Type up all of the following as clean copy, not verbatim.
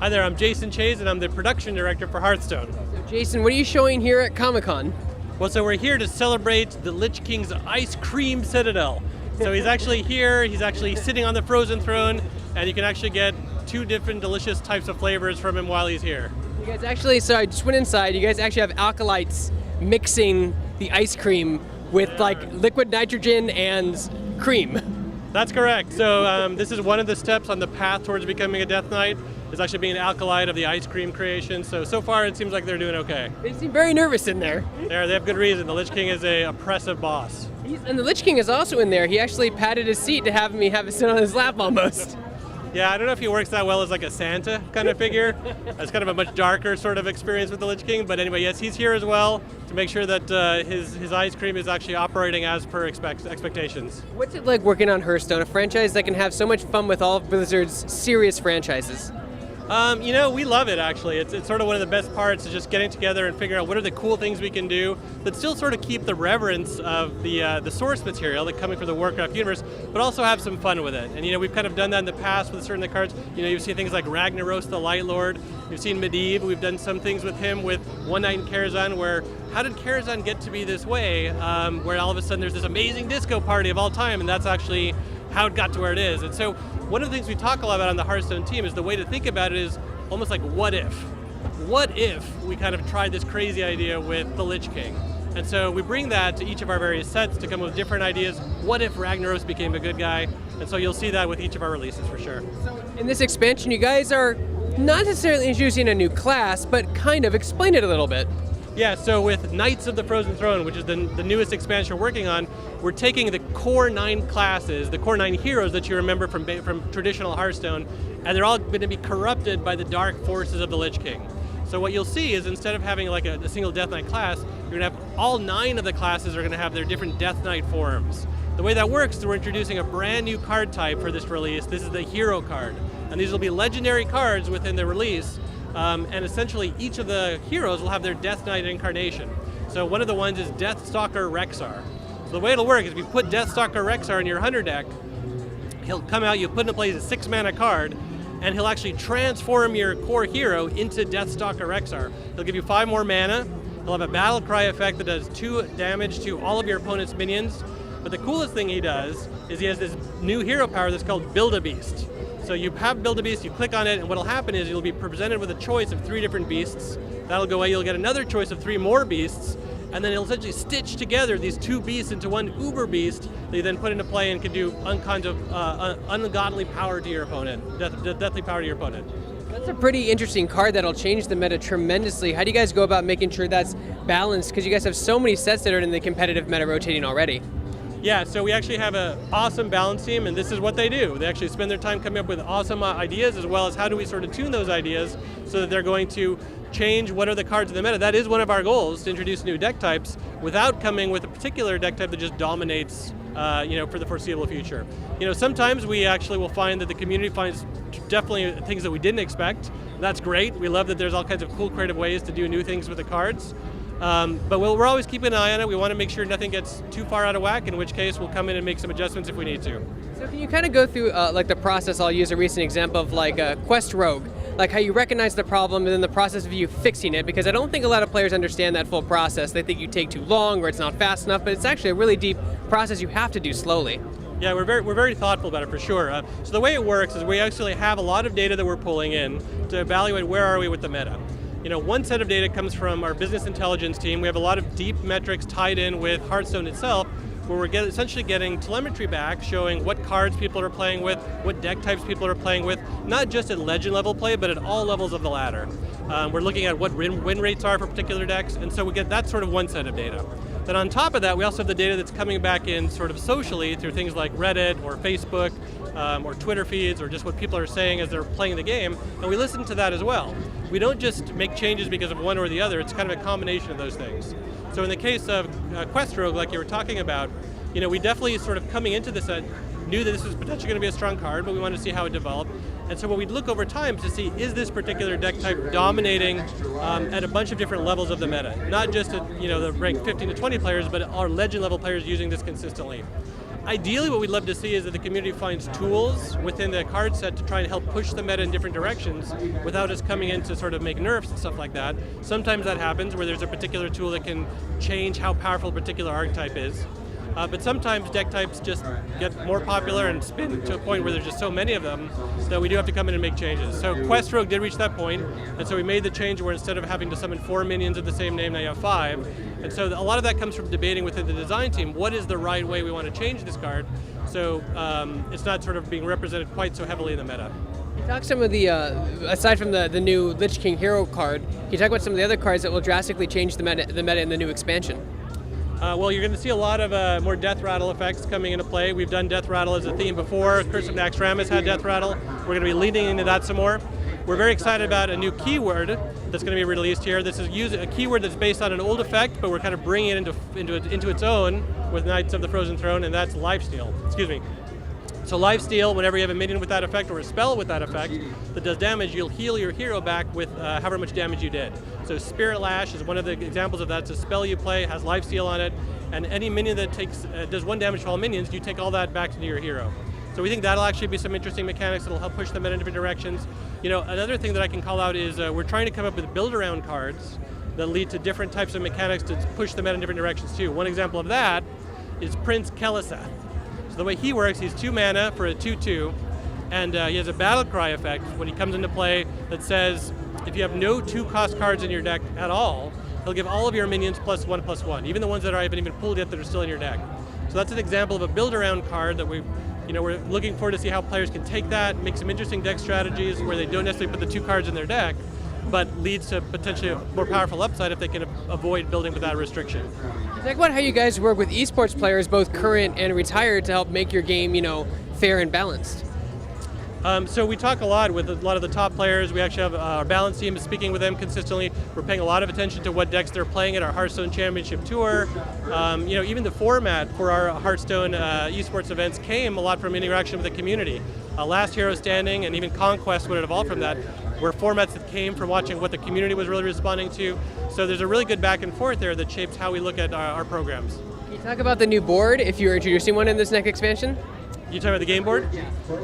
Hi there, I'm Jason Chase, and I'm the production director for Hearthstone. So Jason, what are you showing here at Comic-Con? Well, so we're here to celebrate the Lich King's Ice Cream Citadel. So he's actually here, he's actually sitting on the Frozen Throne, and you can actually get 2 different delicious types of flavors from him while he's here. You guys actually, so I just went inside, you guys actually have alkalites mixing the ice cream with like liquid nitrogen and cream. That's correct. So this is one of the steps on the path towards becoming a Death Knight, is actually being an alkalite of the ice cream creation. So far it seems like they're doing okay. They seem very nervous in there. They have good reason. The Lich King is a oppressive boss. And the Lich King is also in there. He actually patted his seat to have me have it sit on his lap almost. Yeah, I don't know if he works that well as like a Santa kind of figure. It's kind of a much darker sort of experience with the Lich King. But anyway, yes, he's here as well to make sure that his ice cream is actually operating as per expectations. What's it like working on Hearthstone, a franchise that can have so much fun with all of Blizzard's serious franchises? We love it actually. It's sort of one of the best parts is just getting together and figuring out what are the cool things we can do that still sort of keep the reverence of the source material that coming from the Warcraft universe, but also have some fun with it. And we've kind of done that in the past with certain of the cards. You've seen things like Ragnaros the Light Lord. You've seen Medivh. We've done some things with him with One Night in Karazhan where how did Karazhan get to be this way? Where all of a sudden there's this amazing disco party of all time, and that's actually how it got to where it is. And so one of the things we talk a lot about on the Hearthstone team is the way to think about it is almost like what if? What if we kind of tried this crazy idea with the Lich King? And so we bring that to each of our various sets to come up with different ideas. What if Ragnaros became a good guy? And so you'll see that with each of our releases for sure. So in this expansion, you guys are not necessarily introducing a new class, but kind of explain it a little bit. Yeah, so with Knights of the Frozen Throne, which is the newest expansion we're working on, we're taking the core 9 classes, the core 9 heroes that you remember from traditional Hearthstone, and they're all going to be corrupted by the dark forces of the Lich King. So what you'll see is instead of having like a single Death Knight class, you're going to have all 9 of the classes are going to have their different Death Knight forms. The way that works is we're introducing a brand new card type for this release. This is the Hero card, and these will be legendary cards within the release. And essentially each of the heroes will have their Death Knight incarnation. So one of the ones is Deathstalker Rexxar. So the way it'll work is if you put Deathstalker Rexxar in your Hunter deck, he'll come out, you put into place a 6-mana card, and he'll actually transform your core hero into Deathstalker Rexxar. He'll give you 5 more mana, he'll have a battle cry effect that does 2 damage to all of your opponent's minions, but the coolest thing he does is he has this new hero power that's called Build-A-Beast. So you have Build-A-Beast, you click on it, and what'll happen is you'll be presented with a choice of 3 different beasts. That'll go away, you'll get another choice of 3 more beasts, and then it'll essentially stitch together these 2 beasts into one uber beast that you then put into play and can do ungodly power to your opponent, deathly power to your opponent. That's a pretty interesting card that'll change the meta tremendously. How do you guys go about making sure that's balanced? Because you guys have so many sets that are in the competitive meta rotating already. Yeah, so we actually have an awesome balance team, and this is what they do. They actually spend their time coming up with awesome ideas, as well as how do we sort of tune those ideas so that they're going to change what are the cards in the meta. That is one of our goals, to introduce new deck types without coming with a particular deck type that just dominates for the foreseeable future. Sometimes we actually will find that the community finds definitely things that we didn't expect. That's great. We love that there's all kinds of cool creative ways to do new things with the cards. But we're always keeping an eye on it. We want to make sure nothing gets too far out of whack, in which case we'll come in and make some adjustments if we need to. So can you kind of go through the process? I'll use a recent example of like Quest Rogue, like how you recognize the problem and then the process of you fixing it, because I don't think a lot of players understand that full process. They think you take too long or it's not fast enough, but it's actually a really deep process you have to do slowly. Yeah, we're very thoughtful about it for sure. So the way it works is we actually have a lot of data that we're pulling in to evaluate where are we with the meta. One set of data comes from our business intelligence team. We have a lot of deep metrics tied in with Hearthstone itself, where we're essentially getting telemetry back showing what cards people are playing with, what deck types people are playing with, not just at legend level play, but at all levels of the ladder. We're looking at what win rates are for particular decks, and so we get that sort of one set of data. Then on top of that, we also have the data that's coming back in sort of socially through things like Reddit or Facebook or Twitter feeds or just what people are saying as they're playing the game, and we listen to that as well. We don't just make changes because of one or the other, it's kind of a combination of those things. So in the case of Quest Rogue, like you were talking about, we definitely sort of coming into this knew that this was potentially going to be a strong card, but we wanted to see how it developed. And so what we'd look over time to see, is this particular deck type dominating at a bunch of different levels of the meta? Not just at the rank 15 to 20 players, but our legend level players using this consistently. Ideally, what we'd love to see is that the community finds tools within the card set to try and help push the meta in different directions without us coming in to sort of make nerfs and stuff like that. Sometimes that happens where there's a particular tool that can change how powerful a particular archetype is. But sometimes deck types just get more popular and spin to a point where there's just so many of them that we do have to come in and make changes. So Quest Rogue did reach that point, and so we made the change where instead of having to summon 4 minions of the same name, now you have 5. And so a lot of that comes from debating within the design team, what is the right way we want to change this card, so it's not sort of being represented quite so heavily in the meta. Talk some of the, aside from the new Lich King hero card, can you talk about some of the other cards that will drastically change the meta in the new expansion? Well, you're going to see a lot of more Death Rattle effects coming into play. We've done Death Rattle as a theme before. Curse of Naxxramas had Death Rattle. We're going to be leaning into that some more. We're very excited about a new keyword that's going to be released here. This is a keyword that's based on an old effect, but we're kind of bringing it into its own with Knights of the Frozen Throne, and that's Lifesteal. Excuse me. So Lifesteal, whenever you have a minion with that effect or a spell with that effect that does damage, you'll heal your hero back with however much damage you did. So Spirit Lash is one of the examples of that. It's a spell you play, has Lifesteal on it, and any minion that does 1 damage to all minions, you take all that back to your hero. So we think that'll actually be some interesting mechanics that'll help push them in different directions. You know, another thing that I can call out is we're trying to come up with build-around cards that lead to different types of mechanics to push them in different directions too. One example of that is Prince Keleseth. The way he works, he's 2 mana for a 2/2, and he has a battle cry effect when he comes into play that says if you have no 2-cost cards in your deck at all, he'll give all of your minions +1/+1, even the ones that haven't even pulled yet that are still in your deck. So that's an example of a build-around card that we're looking forward to see how players can take that, make some interesting deck strategies where they don't necessarily put the 2 cards in their deck, but leads to potentially a more powerful upside if they can avoid building without restriction. Talk about how you guys work with esports players, both current and retired, to help make your game, fair and balanced. So we talk a lot with a lot of the top players. We actually have our balance team is speaking with them consistently. We're paying a lot of attention to what decks they're playing at our Hearthstone Championship Tour. Even the format for our Hearthstone esports events came a lot from interaction with the community. Last Hero Standing and even Conquest would have evolved from that were formats that came from watching what the community was really responding to. So there's a really good back and forth there that shapes how we look at our programs. Can you talk about the new board, if you're introducing one in this next expansion? You talking about the game board?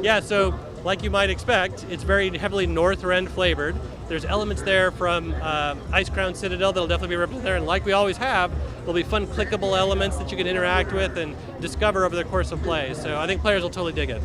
Yeah, so like you might expect, it's very heavily Northrend flavored. There's elements there from Icecrown Citadel that'll definitely be represented there, and like we always have, there'll be fun clickable elements that you can interact with and discover over the course of play. So I think players will totally dig it.